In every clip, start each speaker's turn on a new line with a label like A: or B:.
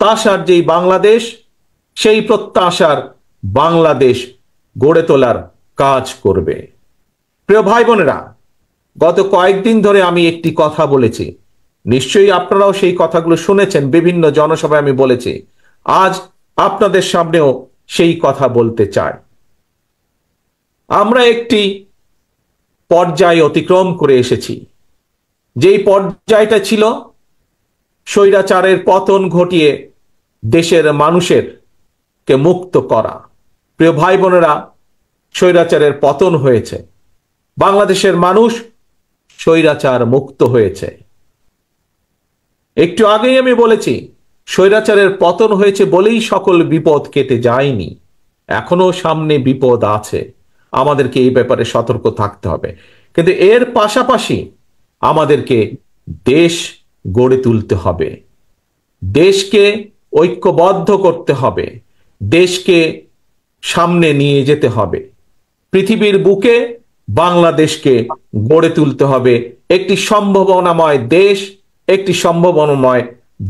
A: প্রত্যাশার যেই বাংলাদেশ, সেই প্রত্যাশার বাংলাদেশ গড়ে তোলার কাজ করবে। প্রিয় ভাই বোনেরা, গত কয়েকদিন ধরে আমি একটি কথা বলেছি, নিশ্চয়ই আপনারাও সেই কথাগুলো শুনেছেন, বিভিন্ন জনসভায় আমি বলেছি। আজ আপনাদের সামনেও সেই কথা বলতে চাই। আমরা একটি পর্যায় অতিক্রম করে এসেছি, যেই পর্যায়টা ছিল স্বৈরাচারের পতন ঘটিয়ে দেশের মানুষের কে মুক্ত করা। প্রিয় ভাই বোনেরা, স্বৈরাচারের পতন হয়েছে, বাংলাদেশের মানুষ স্বৈরাচার মুক্ত হয়েছে। একটু আগেই আমি বলেছি, স্বৈরাচারের পতন হয়েছে বলেই সকল বিপদ কেটে যায়নি, এখনো সামনে বিপদ আছে, আমাদেরকে এই ব্যাপারে সতর্ক থাকতে হবে। কিন্তু এর পাশাপাশি আমাদেরকে দেশ গড়ে তুলতে হবে, দেশকে ঐক্যবদ্ধ করতে হবে, দেশকে সামনে নিয়ে যেতে হবে। পৃথিবীর বুকে বাংলাদেশকে গড়ে তুলতে হবে একটি সম্ভাবনাময় দেশ, একটি সম্ভাবনাময়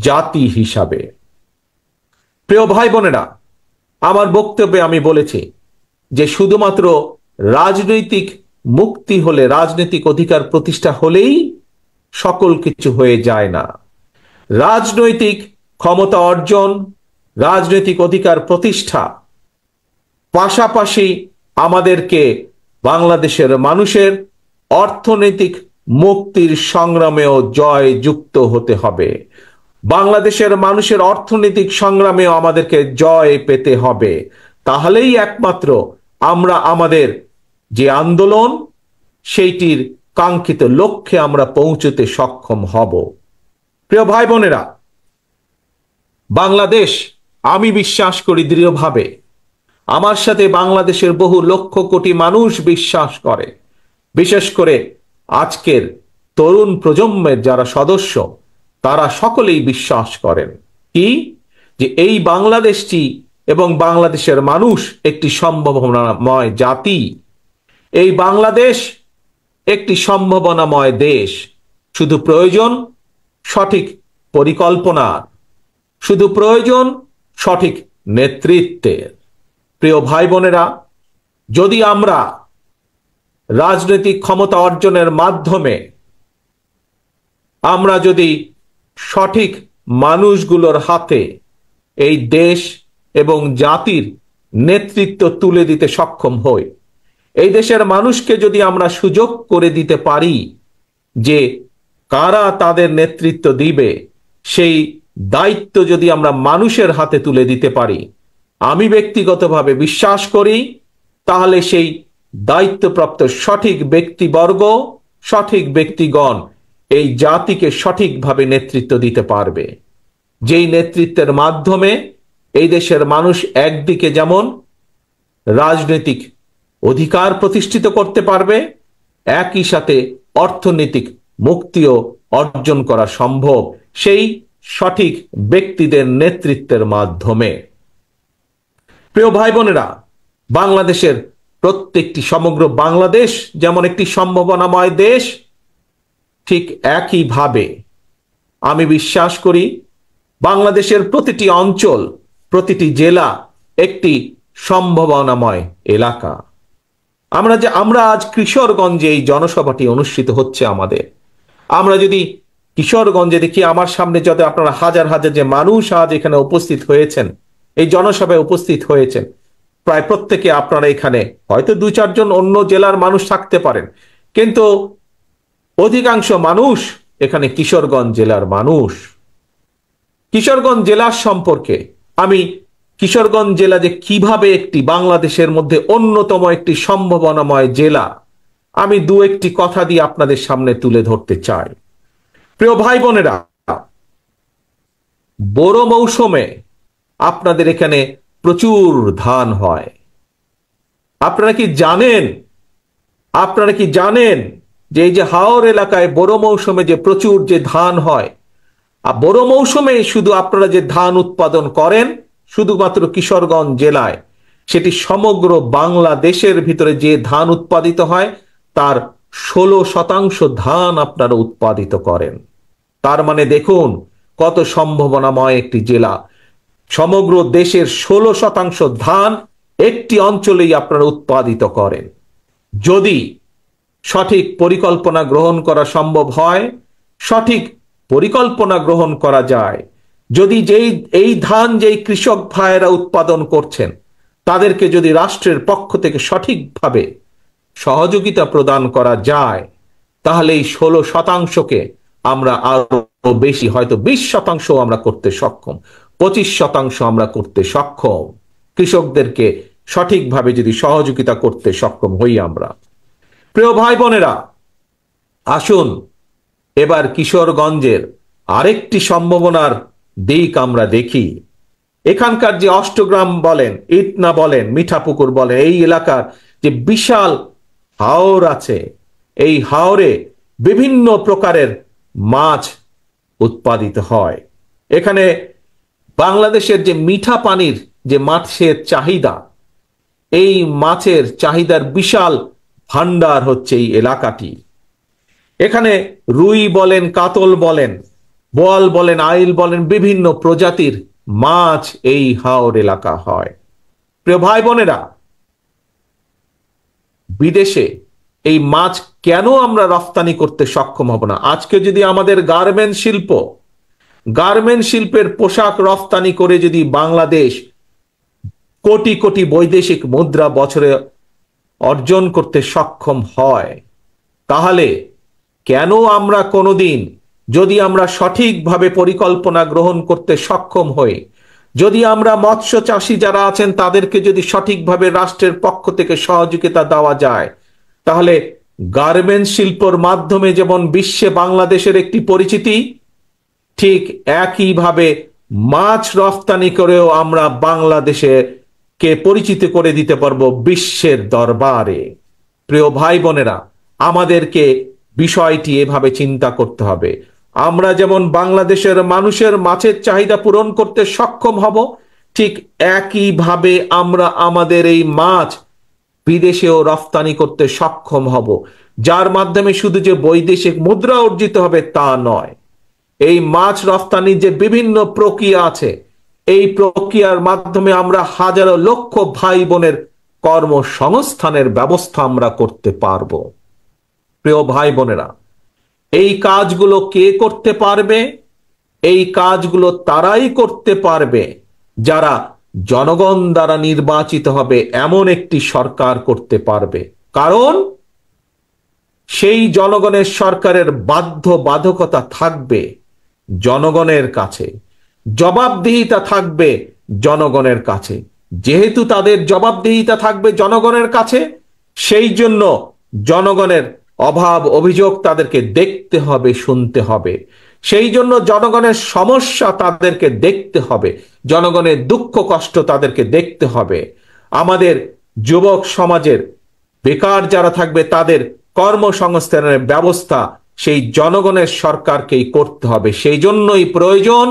A: জাতি হিসাবে। প্রিয় ভাই বোনেরা, আমার বক্তব্যে আমি বলেছি যে শুধুমাত্র রাজনৈতিক মুক্তি হলে, রাজনৈতিক অধিকার প্রতিষ্ঠা হলেই সকল কিছু হয়ে যায় না। রাজনৈতিক ক্ষমতা অর্জন, রাজনৈতিক অধিকার প্রতিষ্ঠা পাশাপাশি আমাদেরকে বাংলাদেশের মানুষের অর্থনৈতিক মুক্তির সংগ্রামেও জয় যুক্ত হতে হবে। বাংলাদেশের মানুষের অর্থনৈতিক সংগ্রামেও আমাদেরকে জয় পেতে হবে। তাহলেই একমাত্র আমরা আমাদের যে আন্দোলন, সেইটির কাঙ্ক্ষিত লক্ষ্যে আমরা পৌঁছতে সক্ষম হব। প্রিয় ভাই বোনেরা, বাংলাদেশ, আমি বিশ্বাস করি দৃঢ়ভাবে, আমার সাথে বাংলাদেশের বহু লক্ষ কোটি মানুষ বিশ্বাস করে, বিশেষ করে আজকের তরুণ প্রজন্মের যারা সদস্য, তারা সকলেই বিশ্বাস করেন কি, যে এই বাংলাদেশটি এবং বাংলাদেশের মানুষ একটি সম্ভাবনাময় জাতি। এই বাংলাদেশ একটি সম্ভাবনাময় দেশ। শুধু প্রয়োজন সঠিক পরিকল্পনা, শুধু প্রয়োজন সঠিক নেতৃত্বের। প্রিয় ভাই বোনেরা, যদি আমরা রাজনৈতিক ক্ষমতা অর্জনের মাধ্যমে আমরা যদি সঠিক মানুষগুলোর হাতে এই দেশ এবং জাতির নেতৃত্ব তুলে দিতে সক্ষম হই, এই দেশের মানুষকে যদি আমরা সুযোগ করে দিতে পারি যে কারা তাদের নেতৃত্ব দিবে, সেই দায়িত্ব যদি আমরা মানুষের হাতে তুলে দিতে পারি, আমি ব্যক্তিগতভাবে বিশ্বাস করি তাহলে সেই দায়িত্বপ্রাপ্ত সঠিক ব্যক্তিবর্গ, সঠিক ব্যক্তিগণ এই জাতিকে সঠিকভাবে নেতৃত্ব দিতে পারবে। যেই নেতৃত্বের মাধ্যমে এই দেশের মানুষ একদিকে যেমন রাজনৈতিক অধিকার প্রতিষ্ঠিত করতে পারবে, একই সাথে অর্থনৈতিক মুক্তিও অর্জন করা সম্ভব সেই সঠিক ব্যক্তিদের নেতৃত্বের মাধ্যমে। প্রিয় ভাই বোনেরা, বাংলাদেশের প্রত্যেকটি, সমগ্র বাংলাদেশ যেমন একটি সম্ভাবনাময় দেশ, ঠিক একইভাবে আমি বিশ্বাস করি বাংলাদেশের প্রতিটি অঞ্চল, প্রতিটি জেলা একটি সম্ভাবনাময় এলাকা। আমরা আজ কিশোরগঞ্জে এই জনসভাটি অনুষ্ঠিত হচ্ছে আমাদের, আমরা যদি কিশোরগঞ্জে দেখি, আমার সামনে যত আপনারা হাজার হাজার যে মানুষ আজ এখানে উপস্থিত হয়েছেন, এই জনসভায় উপস্থিত হয়েছেন, প্রায় প্রত্যেকে আপনারা এখানে, হয়তো 2-4 জন অন্য জেলার মানুষ থাকতে পারেন, কিন্তু অধিকাংশ মানুষ এখানে কিশোরগঞ্জ জেলার মানুষ। কিশোরগঞ্জ জেলার সম্পর্কে আমি, কিশোরগঞ্জ জেলা যে কিভাবে একটি বাংলাদেশের মধ্যে অন্যতম একটি সম্ভাবনাময় জেলা, আমি 2-1টি কথা দিয়ে আপনাদের সামনে তুলে ধরতে চাই। প্রিয় ভাই বোনেরা, বড় মৌসুমে আপনাদের এখানে প্রচুর ধান হয়। আপনারা কি জানেন যে এই যে হাওর এলাকায় বড় মৌসুমে যে প্রচুর যে ধান হয়, আর বড় মৌসুমে শুধু আপনারা যে ধান উৎপাদন করেন শুধুমাত্র কিশোরগঞ্জ জেলায়, সেটি সমগ্র বাংলাদেশের ভিতরে যে ধান উৎপাদিত হয় তার 16% ধান আপনারা উৎপাদিত করেন। তার মানে দেখুন কত সম্ভাবনাময় একটি জেলা। সমগ্র দেশের 16% ধান একটি অঞ্চলেই আপনারা উৎপাদিত করেন। যদি সঠিক পরিকল্পনা গ্রহণ করা সম্ভব হয়, সঠিক পরিকল্পনা গ্রহণ করা যায়, যদি এই ধান যেই কৃষক ভাইয়েরা উৎপাদন করছেন তাদেরকে যদি রাষ্ট্রের পক্ষ থেকে সঠিকভাবে সহযোগিতা প্রদান করা যায়, তাহলে এই 16%কে আমরা আরো বেশি, হয়তো 20% আমরা করতে সক্ষম, 25% আমরা করতে সক্ষম, কৃষকদেরকে সঠিকভাবে যদি সহযোগিতা করতে সক্ষম হই আমরা। প্রিয় ভাই বোনেরা, আসুন এবার কিশোরগঞ্জের আরেকটি সম্ভাবনার দিক আমরা দেখি। এখানকার যে অষ্টগ্রাম বলেন, ইটনা বলেন, মিঠাপুকুর বলেন, এই এলাকার যে বিশাল হাওর আছে, এই হাওরে বিভিন্ন প্রকারের মাছ উৎপাদিত হয়। এখানে বাংলাদেশের যে মিঠা পানির যে মাছের চাহিদা, এই মাছের চাহিদার বিশাল ভান্ডার হচ্ছে এই এলাকাটি। এখানে রুই বলেন, কাতল বলেন, বোয়াল বলেন, আইল বলেন, বিভিন্ন প্রজাতির মাছ এই হাওর এলাকা হয়। প্রিয় ভাই বোনেরা, বিদেশে এই মাছ কেন আমরা রপ্তানি করতে সক্ষম হব না? আজকে যদি আমাদের গার্মেন্ট শিল্পের পোশাক রপ্তানি করে যদি বাংলাদেশ কোটি কোটি বৈদেশিক মুদ্রা বছরে অর্জন করতে সক্ষম হয়, তাহলে কেন আমরা কোনোদিন, যদি আমরা সঠিকভাবে পরিকল্পনা গ্রহণ করতে সক্ষম হই, যদি আমরা মৎস্য চাষী যারা আছেন তাদেরকে যদি সঠিকভাবে রাষ্ট্রের পক্ষ থেকে সহযোগিতা দেওয়া যায়, তাহলে গার্মেন্টস শিল্পর মাধ্যমে যেমন বিশ্বে বাংলাদেশের একটি পরিচিতি, ঠিক একইভাবে মাছ রপ্তানি করেও আমরা বাংলাদেশে কে পরিচিত করে দিতে পারবো বিশ্বের দরবারে। প্রিয় ভাই বোনেরা, আমাদেরকে বিষয়টি এভাবে চিন্তা করতে হবে। আমরা যেমন বাংলাদেশের মানুষের মাছের চাহিদা পূরণ করতে সক্ষম হব, ঠিক একইভাবে আমরা আমাদের এই মাছ বিদেশেও রপ্তানি করতে সক্ষম হব, যার মাধ্যমে শুধু যে বৈদেশিক মুদ্রা অর্জিত হবে তা নয়, এই মাছ রপ্তানির যে বিভিন্ন প্রক্রিয়া আছে, এই প্রক্রিয়ার মাধ্যমে আমরা হাজারো লক্ষ ভাই বোনের কর্মসংস্থানের ব্যবস্থা আমরা করতে পারবো। প্রিয় ভাই বোনেরা, এই কাজগুলো কে করতে পারবে? এই কাজগুলো তারাই করতে পারবে যারা জনগণ দ্বারা নির্বাচিত হবে এমন একটি সরকার করতে পারবে। কারণ সেই জনগণের সরকারের বাধ্যবাধকতা থাকবে জনগণের কাছে, জবাবদিহিতা থাকবে জনগণের কাছে। যেহেতু তাদের জবাবদিহিতা থাকবে জনগণের কাছে, সেই জন্য জনগণের অভাব অভিযোগ তাদেরকে দেখতে হবে, শুনতে হবে। সেই জন্য জনগণের সমস্যা তাদেরকে দেখতে হবে, জনগণের দুঃখ কষ্ট তাদেরকে দেখতে হবে। আমাদের যুবক সমাজের বেকার যারা থাকবে তাদের কর্মসংস্থানের ব্যবস্থা সেই জনগণের সরকারকেই করতে হবে। সেই জন্যই প্রয়োজন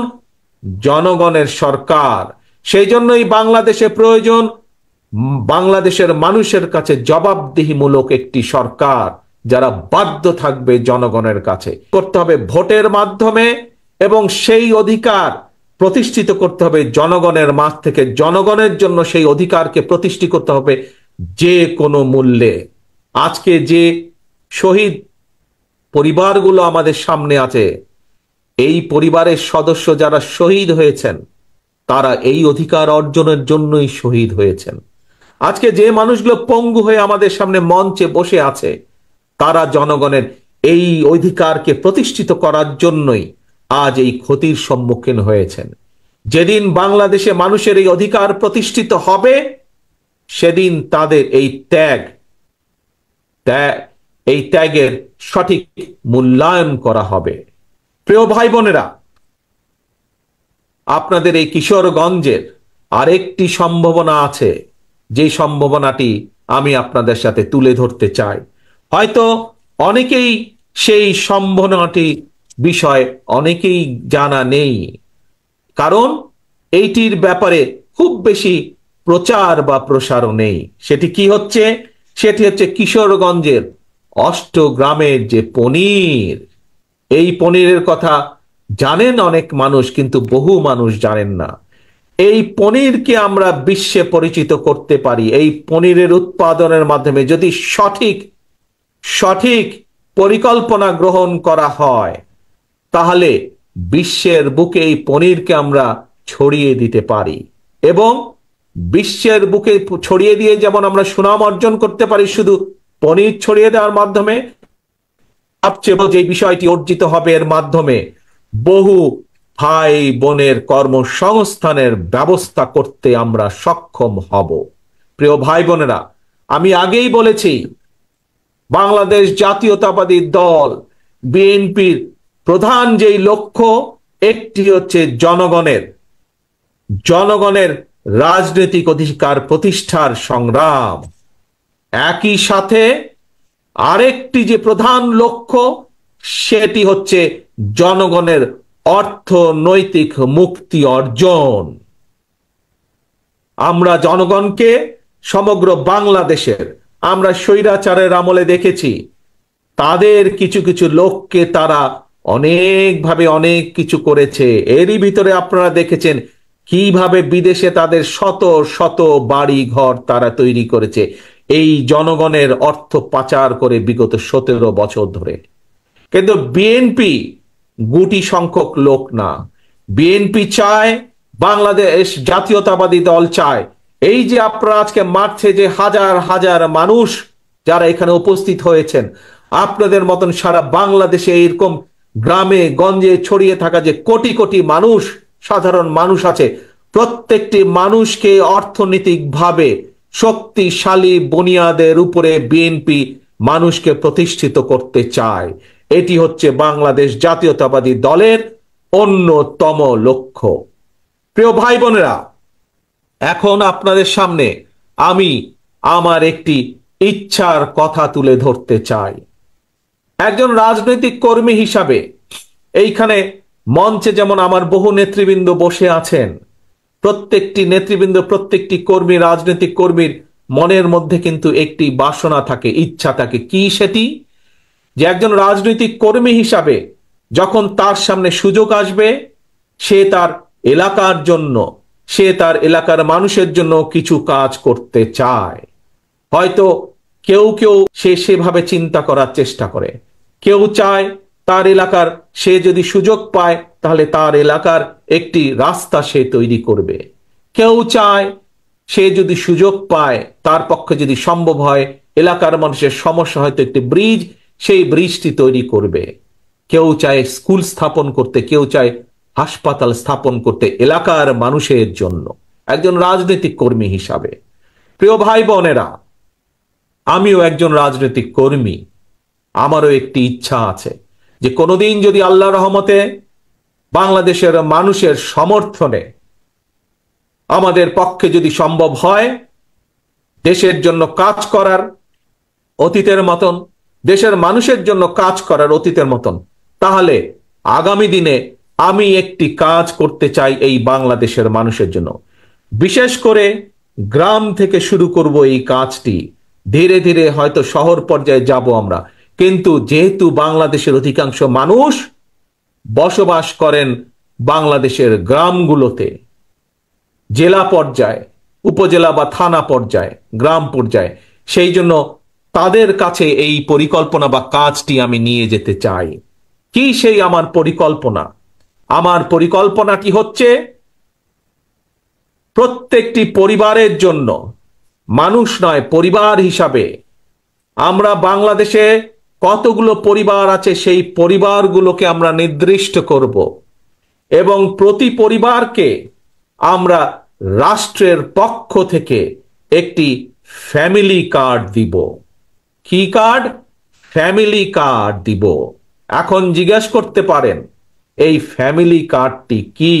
A: জনগণের সরকার, সেই জন্যই বাংলাদেশে প্রয়োজন বাংলাদেশের মানুষের কাছে জবাবদিহিমূলক একটি সরকার, যারা বাধ্য থাকবে জনগণের কাছে করতে হবে ভোটের মাধ্যমে, এবং সেই অধিকার প্রতিষ্ঠিত করতে হবে জনগণের মাঝ থেকে। জনগণের জন্য সেই অধিকারকে প্রতিষ্ঠিত করতে হবে যে কোনো মূল্যে। আজকে যে শহীদ পরিবারগুলো আমাদের সামনে আছে, এই পরিবারের সদস্য যারা শহীদ হয়েছেন, তারা এই অধিকার অর্জনের জন্যই শহীদ হয়েছেন। আজকে যে মানুষগুলো পঙ্গু হয়ে আমাদের সামনে মঞ্চে বসে আছে, তারা জনগণের এই অধিকারকে প্রতিষ্ঠিত করার জন্যই আজ এই ক্ষতির সম্মুখীন হয়েছেন। যেদিন বাংলাদেশে মানুষের এই অধিকার প্রতিষ্ঠিত হবে, সেদিন তাদের এই ত্যাগের সঠিক মূল্যায়ন করা হবে। প্রিয় ভাই বোনেরা, আপনাদের এই কিশোরগঞ্জের আরেকটি সম্ভাবনা আছে, যে সম্ভাবনাটি আমি আপনাদের সাথে তুলে ধরতে চাই। হয়তো অনেকেই সেই সম্ভাবনাটি বিষয় অনেকেই জানা নেই, কারণ এইটির ব্যাপারে খুব বেশি প্রচার বা প্রসারও নেই। সেটি কি হচ্ছে? সেটি হচ্ছে কিশোরগঞ্জের অষ্টগ্রামের যে পনির। এই পনিরের কথা জানেন অনেক মানুষ, কিন্তু বহু মানুষ জানেন না। এই পনিরকে আমরা বিশ্বে পরিচিত করতে পারি, এই পনিরের উৎপাদনের মাধ্যমে যদি সঠিক সঠিক পরিকল্পনা গ্রহণ করা হয়, তাহলে বিশ্বের বুকে এই পনিরকে আমরা ছড়িয়ে দিতে পারি। এবং বিশ্বের বুকে ছড়িয়ে দিয়ে যেমন আমরা সুনাম অর্জন করতে পারি শুধু পনির ছড়িয়ে দেওয়ার মাধ্যমে, সবচেয়ে বড় যে বিষয়টি অর্জিত হবে এর মাধ্যমে বহু ভাই বোনের কর্মসংস্থানের ব্যবস্থা করতে আমরা সক্ষম হব। প্রিয় ভাই বোনেরা, আমি আগেই বলেছি বাংলাদেশ জাতীয়তাবাদী দল বিএনপির প্রধান যেই লক্ষ্য, একটি হচ্ছে জনগণের রাজনৈতিক অধিকার প্রতিষ্ঠার সংগ্রাম। একই সাথে আরেকটি যে প্রধান লক্ষ্য, সেটি হচ্ছে জনগণের অর্থনৈতিক মুক্তি অর্জন। আমরা জনগণকে সমগ্র বাংলাদেশের, আমরা স্বৈরাচারের আমলে দেখেছি তাদের কিছু কিছু লোককে তারা অনেকভাবে অনেক কিছু করেছে। এরই ভিতরে আপনারা দেখেছেন কিভাবে বিদেশে তাদের শত শত বাড়ি ঘর তারা তৈরি করেছে এই জনগণের অর্থ পাচার করে বিগত 17 বছর ধরে। কিন্তু বিএনপি গুটি সংখ্যক লোক না। বিএনপি চায়, বাংলাদেশ জাতীয়তাবাদী দল চায়, এই যে আপনারা আজকে মাঠে যে হাজার হাজার মানুষ যারা এখানে উপস্থিত হয়েছেন, আপনাদের মতন সারা বাংলাদেশে এরকম গ্রামে গঞ্জে ছড়িয়ে থাকা যে কোটি কোটি মানুষ, সাধারণ মানুষ আছে, প্রত্যেকটি মানুষকে অর্থনৈতিকভাবে শক্তিশালী বুনিয়াদের উপরে বিএনপি মানুষকে প্রতিষ্ঠিত করতে চায়। এটি হচ্ছে বাংলাদেশ জাতীয়তাবাদী দলের অন্যতম লক্ষ্য। প্রিয় ভাই বোনেরা, এখন আপনাদের সামনে আমি আমার একটি ইচ্ছার কথা তুলে ধরতে চাই। একজন রাজনৈতিক কর্মী হিসাবে এইখানে মঞ্চে যেমন আমার বহু নেতৃবৃন্দ বসে আছেন, প্রত্যেকটি নেতৃবৃন্দ, প্রত্যেকটি কর্মী, রাজনৈতিক কর্মীর মনের মধ্যে কিন্তু একটি বাসনা থাকে, ইচ্ছা থাকে। কি সেটি? যে একজন রাজনৈতিক কর্মী হিসাবে যখন তার সামনে সুযোগ আসবে, সে তার এলাকার জন্য, সে তার এলাকার মানুষের জন্য কিছু কাজ করতে চায়। হয়তো কেউ কেউ সে সেভাবে চিন্তা করার চেষ্টা করে, কেউ চায় তার এলাকার, সে যদি সুযোগ পায় তাহলে তার এলাকার একটি রাস্তা সে তৈরি করবে। কেউ চায় সে যদি সুযোগ পায়, তার পক্ষে যদি সম্ভব হয়, এলাকার মানুষের সমস্যা হয়তো একটি ব্রিজ, সেই ব্রিজটি তৈরি করবে। কেউ চায় স্কুল স্থাপন করতে, কেউ চায় হাসপাতাল স্থাপন করতে এলাকার মানুষের জন্য। একজন রাজনৈতিক কর্মী হিসাবে প্রিয় ভাই বোনেরা, আমিও একজন রাজনৈতিক কর্মী। আমারও একটি ইচ্ছা আছে যে কোনোদিন যদি আল্লাহর রহমতে বাংলাদেশের মানুষের সমর্থনে আমাদের পক্ষে যদি সম্ভব হয় দেশের জন্য কাজ করার অতীতের মতন, দেশের মানুষের জন্য কাজ করার অতীতের মতন, তাহলে আগামী দিনে আমি একটি কাজ করতে চাই এই বাংলাদেশের মানুষের জন্য। বিশেষ করে গ্রাম থেকে শুরু করব এই কাজটি, ধীরে ধীরে হয়তো শহর পর্যায়ে যাব আমরা। কিন্তু যেহেতু বাংলাদেশের অধিকাংশ মানুষ বসবাস করেন বাংলাদেশের গ্রামগুলোতে, জেলা পর্যায়ে, উপজেলা বা থানা পর্যায়ে, গ্রাম পর্যায়ে, সেই জন্য তাদের কাছে এই পরিকল্পনা বা কাজটি আমি নিয়ে যেতে চাই। কি সেই আমার পরিকল্পনা? আমার পরিকল্পনাটি হচ্ছে প্রত্যেকটি পরিবারের জন্য, মানুষ নয়, পরিবার হিসাবে আমরা বাংলাদেশে কতগুলো পরিবার আছে সেই পরিবারগুলোকে আমরা নির্দিষ্ট করব এবং প্রতি পরিবারকে আমরা রাষ্ট্রের পক্ষ থেকে একটি ফ্যামিলি কার্ড দিব। কি কার্ড? ফ্যামিলি কার্ড দিব। এখন জিজ্ঞাসা করতে পারেন এই ফ্যামিলি কার্ডটি কি?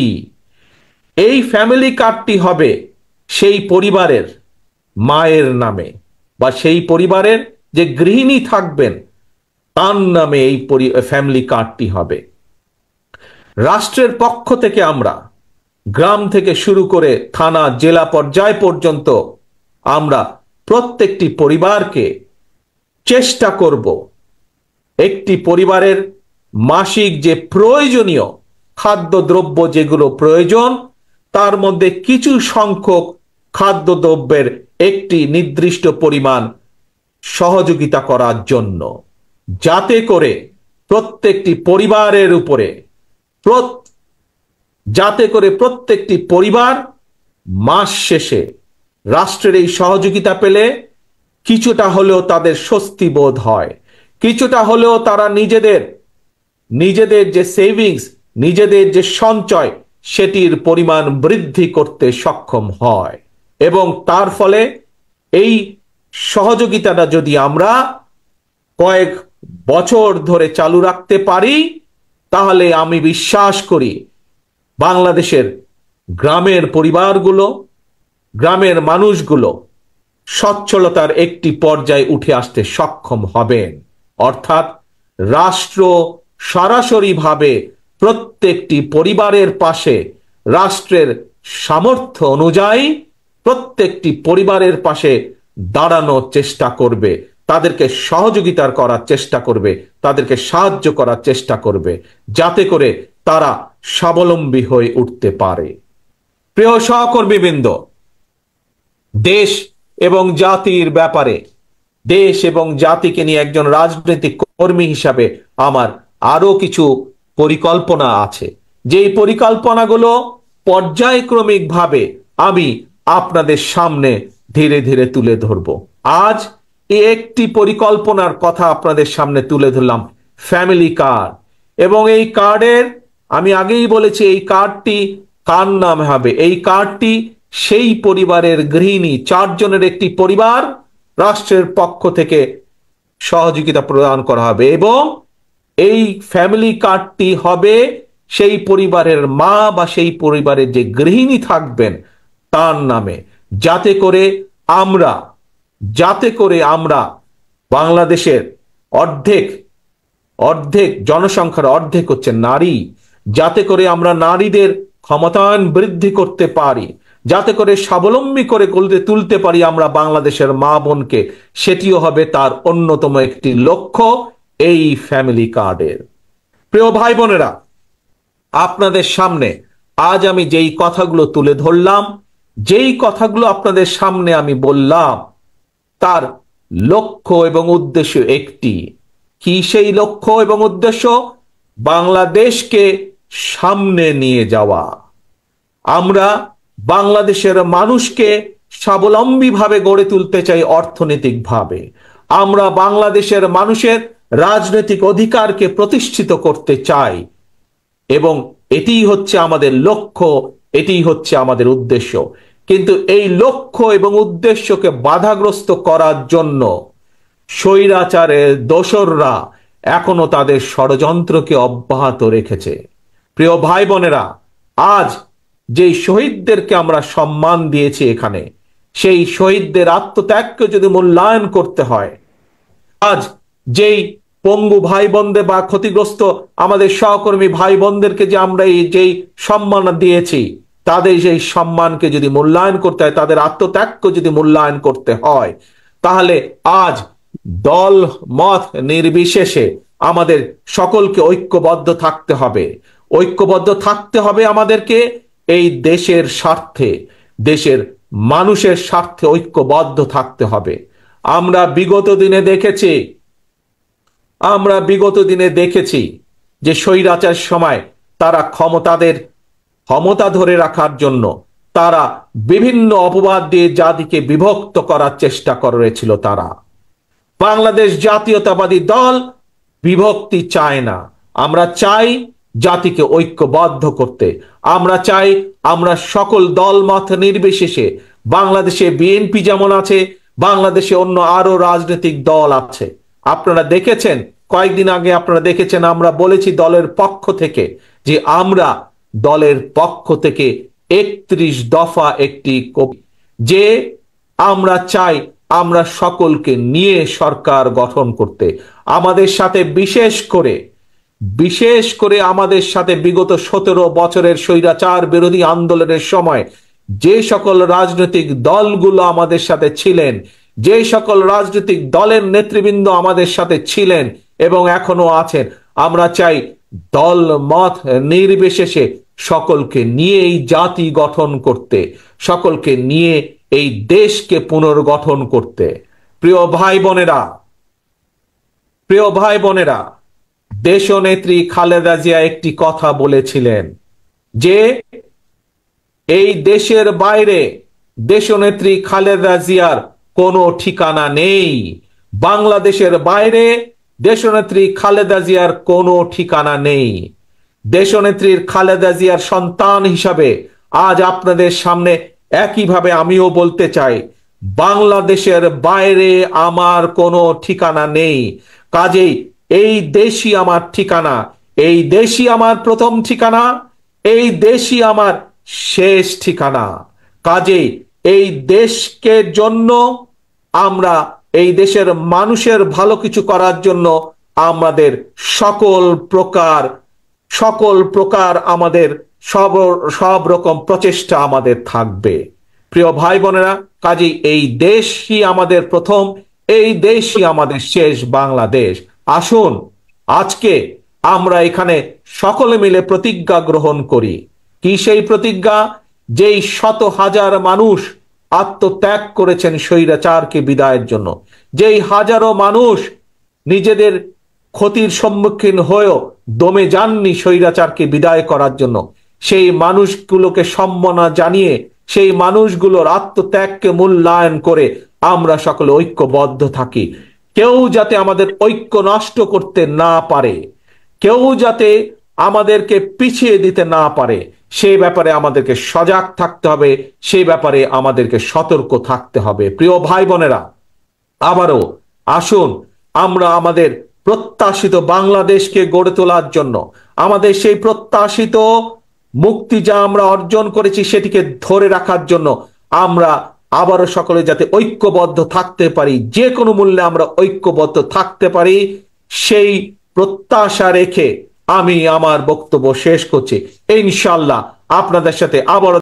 A: এই ফ্যামিলি কার্ডটি হবে সেই পরিবারের মায়ের নামে, বা সেই পরিবারের যে গৃহিণী থাকবেন তার নামে এই ফ্যামিলি কার্ডটি হবে। রাষ্ট্রের পক্ষ থেকে আমরা গ্রাম থেকে শুরু করে থানা, জেলা পর্যায় পর্যন্ত আমরা প্রত্যেকটি পরিবারকে চেষ্টা করব একটি পরিবারের মাসিক যে প্রয়োজনীয় খাদ্যদ্রব্য যেগুলো প্রয়োজন তার মধ্যে কিছু সংখ্যক খাদ্যদ্রব্যের একটি নির্দিষ্ট পরিমাণ সহযোগিতা করার জন্য, যাতে করে প্রত্যেকটি পরিবারের উপরে প্রত্যেকটি পরিবার মাস শেষে রাষ্ট্রের এই সহযোগিতা পেলে কিছুটা হলেও তাদের স্বস্তি বোধ হয়, কিছুটা হলেও তারা নিজেদের যে সেভিংস, নিজেদের যে সঞ্চয়, সেটির পরিমাণ বৃদ্ধি করতে সক্ষম হয়। এবং তার ফলে এই সহযোগিতাটা যদি আমরা কয়েক বছর ধরে চালু রাখতে পারি, তাহলে আমি বিশ্বাস করি বাংলাদেশের গ্রামের পরিবারগুলো, গ্রামের মানুষগুলো সচ্ছলতার একটি পর্যায়ে উঠে আসতে সক্ষম হবেন। অর্থাৎ রাষ্ট্র সরাসরিভাবে প্রত্যেকটি পরিবারের পাশে, রাষ্ট্রের সামর্থ্য অনুযায়ী প্রত্যেকটি পরিবারের পাশে দাঁড়ানোর চেষ্টা করবে, তাদেরকে সহযোগিতা করার চেষ্টা করবে, তাদেরকে সাহায্য করার চেষ্টা করবে, যাতে করে তারা স্বাবলম্বী হয়ে উঠতে পারে। প্রিয় সহকর্মীবৃন্দ, দেশ এবং জাতির ব্যাপারে, দেশ এবং জাতিকে নিয়ে একজন রাজনৈতিক কর্মী হিসাবে আমার আরো কিছু পরিকল্পনা আছে, যেই পরিকল্পনাগুলো পর্যায়ক্রমিকভাবে আমি আপনাদের সামনে ধীরে ধীরে তুলে ধরব। আজ একটি পরিকল্পনার কথা আপনাদের সামনে তুলে ধরলাম, ফ্যামিলি কার্ড। এবং এই কার্ডের, আমি আগেই বলেছি, এই কার্ডটি কার নামে হবে? এই কার্ডটি সেই পরিবারের গৃহিণী, 4 জনের একটি পরিবার, রাষ্ট্রের পক্ষ থেকে সহযোগিতা প্রদান করা হবে। এবং এই ফ্যামিলি কার্ডটি হবে সেই পরিবারের মা বা সেই পরিবারের যে গৃহিণী থাকবেন তার নামে, যাতে করে আমরা বাংলাদেশের অর্ধেক জনসংখ্যার অর্ধেক হচ্ছে নারী, যাতে করে আমরা নারীদের ক্ষমতায়ন বৃদ্ধি করতে পারি, যাতে করে স্বাবলম্বী করে তুলতে পারি আমরা বাংলাদেশের মা বোনকে, সেটিও হবে তার অন্যতম একটি লক্ষ্য এই ফ্যামিলি কার্ডের। প্রিয় ভাই বোনেরা, আপনাদের সামনে আজ আমি যেই কথাগুলো তুলে ধরলাম, যেই কথাগুলো আপনাদের সামনে আমি বললাম, তার লক্ষ্য এবং উদ্দেশ্য একটি। কি সেই লক্ষ্য এবং উদ্দেশ্য? বাংলাদেশকে সামনে নিয়ে যাওয়া। আমরা বাংলাদেশের মানুষকে স্বাবলম্বীভাবে গড়ে তুলতে চাই অর্থনৈতিকভাবে। আমরা বাংলাদেশের মানুষের রাজনৈতিক অধিকারকে প্রতিষ্ঠিত করতে চাই, এবং এটিই হচ্ছে আমাদের লক্ষ্য, এটিই হচ্ছে আমাদের উদ্দেশ্য। কিন্তু এই লক্ষ্য এবং উদ্দেশ্যকে বাধাগ্রস্ত করার জন্য স্বৈরাচারের দোসররা এখনো তাদের ষড়যন্ত্রকে অব্যাহত রেখেছে। প্রিয় ভাই বোনেরা, আজ যেই শহীদদেরকে আমরা সম্মান দিয়েছি এখানে, সেই শহীদদের আত্মত্যাগকে যদি মূল্যায়ন করতে হয়, আজ যেই পঙ্গু ভাই বোনদের বা ক্ষতিগ্রস্ত আমাদের সহকর্মী ভাই বোনদেরকে যে আমরা যেই সম্মান দিয়েছি, তাদের সেই সম্মানকে যদি মূল্যায়ন করতে হয়, তাদের আত্মত্যাগকে যদি মূল্যায়ন করতে হয়, তাহলে আজ দল মত নির্বিশেষে আমাদের সকলকে ঐক্যবদ্ধ থাকতে হবে। ঐক্যবদ্ধ থাকতে হবে আমাদেরকে এই দেশের স্বার্থে, দেশের মানুষের স্বার্থে ঐক্যবদ্ধ থাকতে হবে। আমরা বিগত দিনে দেখেছি যে স্বৈরাচার সময় তারা ক্ষমতা ধরে রাখার জন্য তারা বিভিন্ন অপবাদ দিয়ে জাতিকে বিভক্ত করার চেষ্টা করেছিল। তারা, বাংলাদেশ জাতীয়তাবাদী দল বিভক্তি চায় না। আমরা চাই জাতিকে ঐক্যবদ্ধ করতে। আমরা চাই আমরা সকল দল মত নির্বিশেষে, বাংলাদেশে বিএনপি যেমন আছে, বাংলাদেশে অন্য আরো রাজনৈতিক দল আছে। আপনারা দেখেছেন, কয়েকদিন আগে আপনারা দেখেছেন, আমরা বলেছি দলের পক্ষ থেকে যে আমরা দলের পক্ষ থেকে 31 দফা একটি কপি, যে আমরা চাই আমরা সকলকে নিয়ে সরকার গঠন করতে। আমাদের সাথে বিশেষ করে আমাদের সাথে বিগত 17 বছরের স্বৈরাচার বিরোধী আন্দোলনের সময় যে সকল রাজনৈতিক দলগুলো আমাদের সাথে ছিলেন, যে সকল রাজনৈতিক দলের নেতৃবৃন্দ আমাদের সাথে ছিলেন এবং এখনো আছেন, আমরা চাই দল মত নির্বিশেষে সকলকে নিয়ে এই জাতি গঠন করতে, সকলকে নিয়ে এই দেশকে পুনর্গঠন করতে। প্রিয় ভাই বোনেরা, প্রিয় ভাই বোনেরা, দেশনেত্রী খালেদা জিয়া একটি কথা বলেছিলেন যে এই দেশের বাইরে দেশনেত্রী খালেদা জিয়ার কোনো ঠিকানা নেই। বাংলাদেশের বাইরে দেশনেত্রী খালেদা জিয়ার কোনো ঠিকানা নেই। দেশনেত্রীর খালেদা জিয়ার সন্তান হিসাবে আজ আপনাদের সামনে একইভাবে আমিও বলতে চাই, বাংলাদেশের বাইরে আমার কোনো ঠিকানা নেই। কাজেই এই দেশই আমার ঠিকানা, এই দেশই আমার প্রথম ঠিকানা, এই দেশই আমার শেষ ঠিকানা। কাজেই এই দেশকে জন্য আমরা, এই দেশের মানুষের ভালো কিছু করার জন্য আমাদের সকল প্রকার আমাদের সব রকম প্রচেষ্টা আমাদের থাকবে। প্রিয় ভাই বোনেরা, কাজেই এই দেশই আমাদের প্রথম, এই দেশই আমাদের শেষ বাংলাদেশ। আসুন আজকে আমরা এখানে সকলে মিলে প্রতিজ্ঞা গ্রহণ করি। কি সেই প্রতিজ্ঞা? যেই শত হাজার মানুষ আত্মত্যাগ করেছেন স্বৈরাচারকে বিদায়ের জন্য, যেই হাজারো মানুষ নিজেদের ক্ষতির সম্মুখীন হয়েও দমে যাননি স্বৈরাচারকে বিদায় করার জন্য, সেই মানুষগুলোকে সম্মাননা জানিয়ে, সেই মানুষগুলোর আত্মত্যাগকে মূল্যায়ন করে আমরা সকলে ঐক্যবদ্ধ থাকি। কেউ যাতে আমাদের ঐক্য নষ্ট করতে না পারে, কেউ যাতে আমাদেরকে পিছিয়ে দিতে না পারে, সেই ব্যাপারে আমাদেরকে সজাগ থাকতে হবে, সেই ব্যাপারে আমাদেরকে সতর্ক থাকতে হবে। প্রিয় ভাই বোনেরা, আবারও আসুন আমরা আমাদের প্রত্যাশিত বাংলাদেশকে গড়ে তোলার জন্য, আমাদের সেই প্রত্যাশিত মুক্তি যা আমরা অর্জন করেছি সেটিকে ধরে রাখার জন্য আমরা আবারও সকলে যাতে ঐক্যবদ্ধ থাকতে পারি, যে কোনো মূল্যে আমরা ঐক্যবদ্ধ থাকতে পারি, সেই প্রত্যাশা রেখে আমি আমার বক্তব্য শেষ করছি। ইনশাআল্লাহ আপনাদের সাথে আবারও